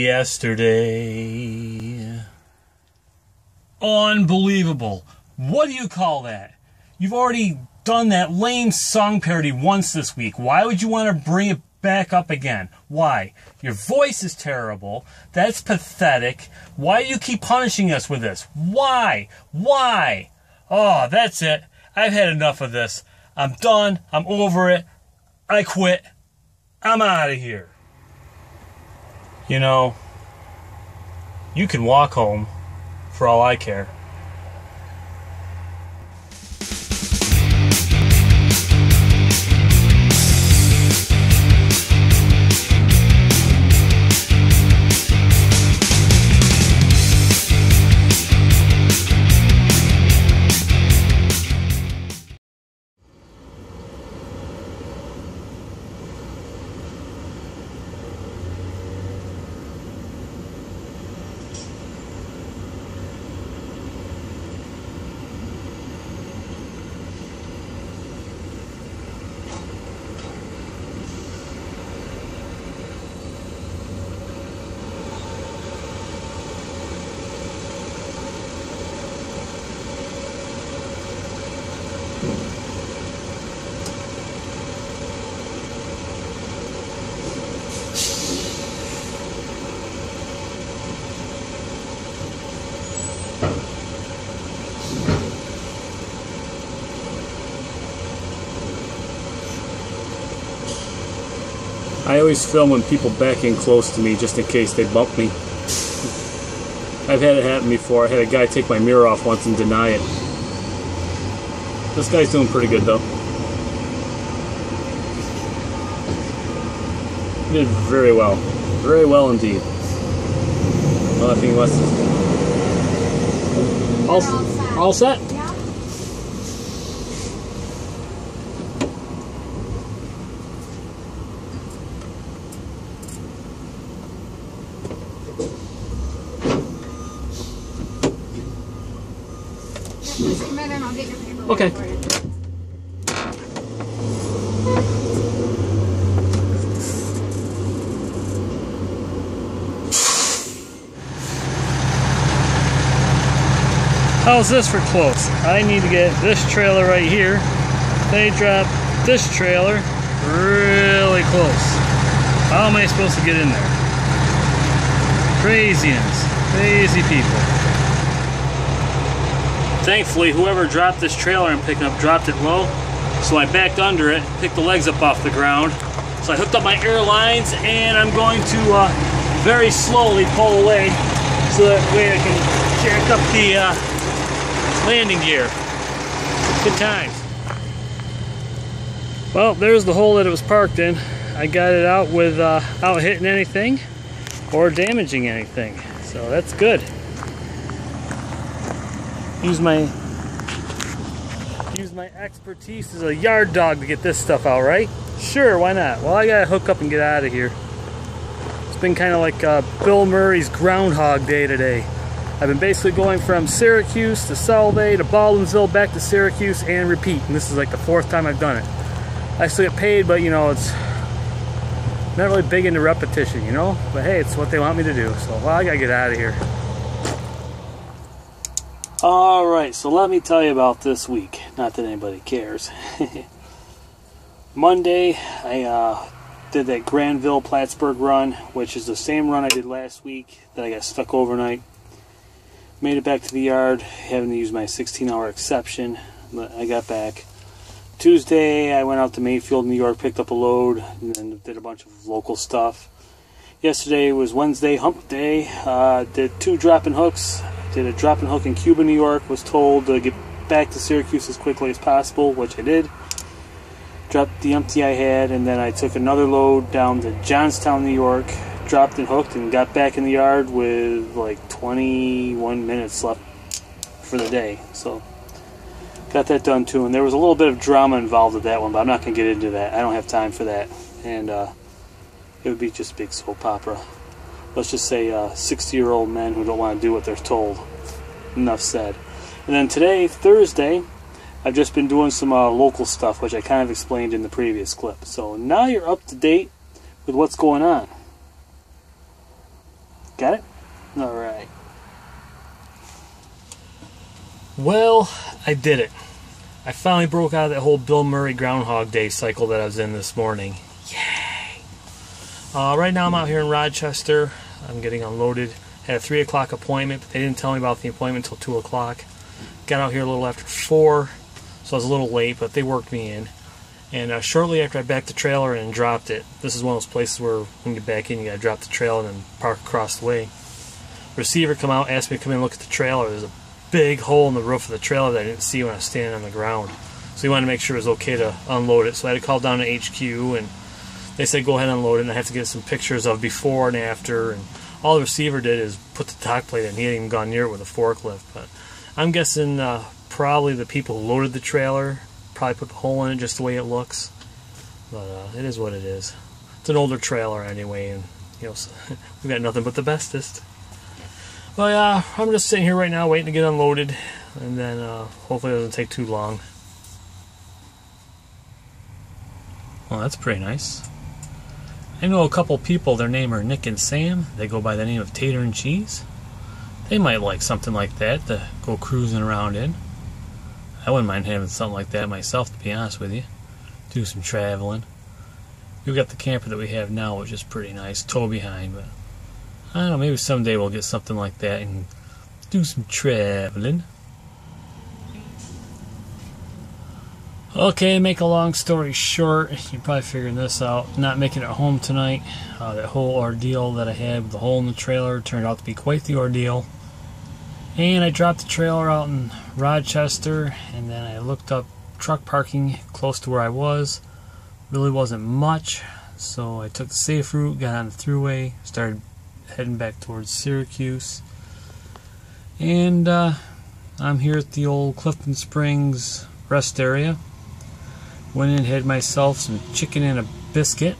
yesterday. Unbelievable. What do you call that? You've already done that lame song parody once this week. Why would you want to bring it back up again? Why? Your voice is terrible. That's pathetic. Why do you keep punishing us with this? Why? Why? Oh, that's it. I've had enough of this. I'm done. I'm over it. I quit. I'm out of here. You know, you can walk home for all I care. I always film when people back in close to me just in case they bump me. I've had it happen before. I had a guy take my mirror off once and deny it. This guy's doing pretty good though. He did very well. Very well indeed. Well, I think he wants to... All set? Okay. How's this for close? I need to get this trailer right here. They drop this trailer really close. How am I supposed to get in there? Craziness. Crazy people. Thankfully, whoever dropped this trailer I'm picking up dropped it low, so I backed under it, picked the legs up off the ground. So I hooked up my air lines, and I'm going to very slowly pull away so that way I can jack up the landing gear. Good times. Well, there's the hole that it was parked in. I got it out without hitting anything or damaging anything, so that's good. Use my expertise as a yard dog to get this stuff out, right? Sure, why not? Well, I gotta hook up and get out of here. It's been kind of like Bill Murray's Groundhog Day today. I've been basically going from Syracuse to Solvay to Baldwinsville, back to Syracuse, and repeat. And this is like the 4th time I've done it. I still get paid, but you know, it's not really big into repetition, you know? But hey, it's what they want me to do. So, well, I gotta get out of here. Alright, so let me tell you about this week. Not that anybody cares. Monday, I did that Granville-Plattsburgh run, which is the same run I did last week that I got stuck overnight. Made it back to the yard, having to use my 16-hour exception, but I got back. Tuesday, I went out to Mayfield, New York, picked up a load, and then did a bunch of local stuff. Yesterday was Wednesday, hump day. Did 2 drop-in hooks. Did a drop-in hook in Cuba, New York. Was told to get back to Syracuse as quickly as possible, which I did. Dropped the empty I had, and then I took another load down to Johnstown, New York. Dropped and hooked, and got back in the yard with like 21 minutes left for the day. So got that done too. And there was a little bit of drama involved with that one, but I'm not going to get into that. I don't have time for that. And it would be just a big soap opera. Let's just say 60-year-old men who don't want to do what they're told. Enough said. And then today, Thursday, I've just been doing some local stuff, which I kind of explained in the previous clip. So now you're up to date with what's going on. Got it? Alright. Well, I did it. I finally broke out of that whole Bill Murray Groundhog Day cycle that I was in this morning. Yay! Right now I'm out here in Rochester. I'm getting unloaded. Had a 3 o'clock appointment, but they didn't tell me about the appointment until 2 o'clock. Got out here a little after 4, so I was a little late, but they worked me in. And shortly after I backed the trailer and dropped it, this is one of those places where when you get back in, you gotta drop the trailer and then park across the way. Receiver come out, asked me to come in and look at the trailer. There's a big hole in the roof of the trailer that I didn't see when I was standing on the ground. So he wanted to make sure it was okay to unload it. So I had to call down to HQ, and they said go ahead and unload it, and I have to get some pictures of before and after. And all the receiver did is put the top plate in. He hadn't even gone near it with a forklift. But I'm guessing probably the people who loaded the trailer probably put the hole in it just the way it looks. But it is what it is. It's an older trailer anyway, and you know, so we've got nothing but the bestest. But yeah, I'm just sitting here right now waiting to get unloaded, and then hopefully it doesn't take too long. Well, that's pretty nice. I know a couple people, their name are Nick and Sam. They go by the name of Tater and Cheese. They might like something like that to go cruising around in. I wouldn't mind having something like that myself, to be honest with you. Do some traveling. We've got the camper that we have now, which is pretty nice, tow behind, but I don't know, maybe someday we'll get something like that and do some traveling. Okay, make a long story short, you're probably figuring this out. Not making it home tonight. That whole ordeal that I had with the hole in the trailer turned out to be quite the ordeal. And I dropped the trailer out in Rochester, and then I looked up truck parking close to where I was. Really wasn't much, so I took the safe route, got on the thruway, started heading back towards Syracuse. And I'm here at the old Clifton Springs rest area. Went in and had myself some chicken and a biscuit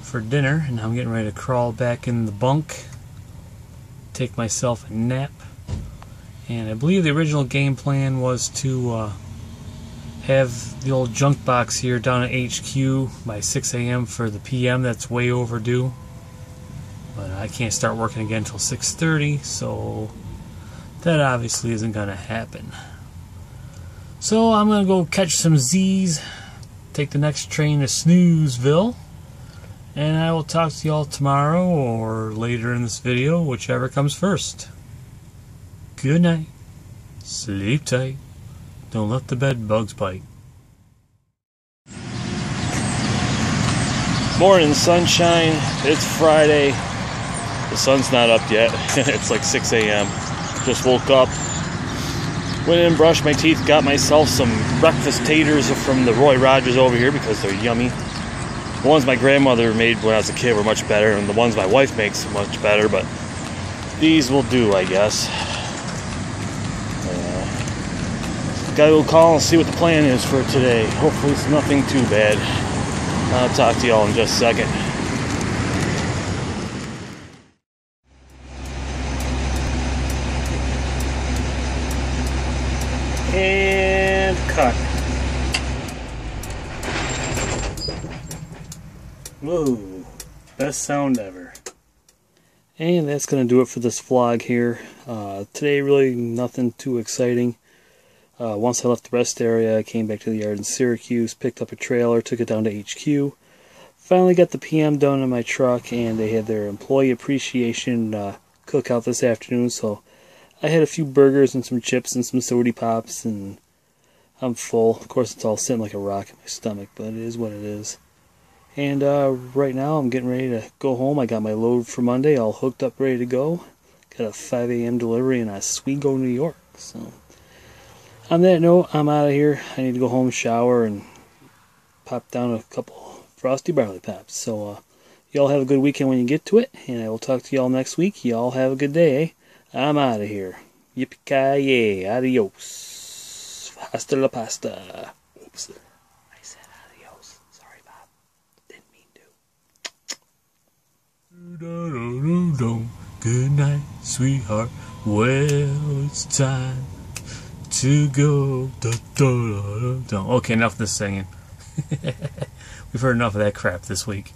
for dinner, and I'm getting ready to crawl back in the bunk, take myself a nap. And I believe the original game plan was to have the old junk box here down at HQ by 6 a.m. for the PM. That's way overdue. But I can't start working again until 6:30, so that obviously isn't going to happen. So I'm going to go catch some Z's, take the next train to Snoozeville, and I will talk to y'all tomorrow or later in this video, whichever comes first. Good night. Sleep tight. Don't let the bed bugs bite. Morning sunshine. It's Friday. The sun's not up yet. It's like 6 a.m. Just woke up. Went in, brushed my teeth, got myself some breakfast taters from the Roy Rogers over here because they're yummy. The ones my grandmother made when I was a kid were much better, and the ones my wife makes are much better, but these will do, I guess. Gotta go call and see what the plan is for today. Hopefully it's nothing too bad. I'll talk to y'all in just a second. And cut. Whoa, best sound ever. And that's going to do it for this vlog here. Today really nothing too exciting. Once I left the rest area, I came back to the yard in Syracuse, picked up a trailer, took it down to HQ. Finally got the PM done in my truck, and they had their employee appreciation cookout this afternoon, so I had a few burgers and some chips and some sody pops, and I'm full. Of course, it's all sitting like a rock in my stomach, but it is what it is. And right now, I'm getting ready to go home. I got my load for Monday all hooked up, ready to go. Got a 5 a.m. delivery in Oswego, New York. So, on that note, I'm out of here. I need to go home, shower, and pop down a couple Frosty Barley Pops. So, y'all have a good weekend when you get to it, and I will talk to y'all next week. Y'all have a good day, eh? I'm out of here. Yippee-ki-yay. Adios. Hasta la pasta. Oops. I said adios. Sorry, Bob. Didn't mean to. Good night, sweetheart. Well, it's time to go. Okay, enough of this singing. We've heard enough of that crap this week.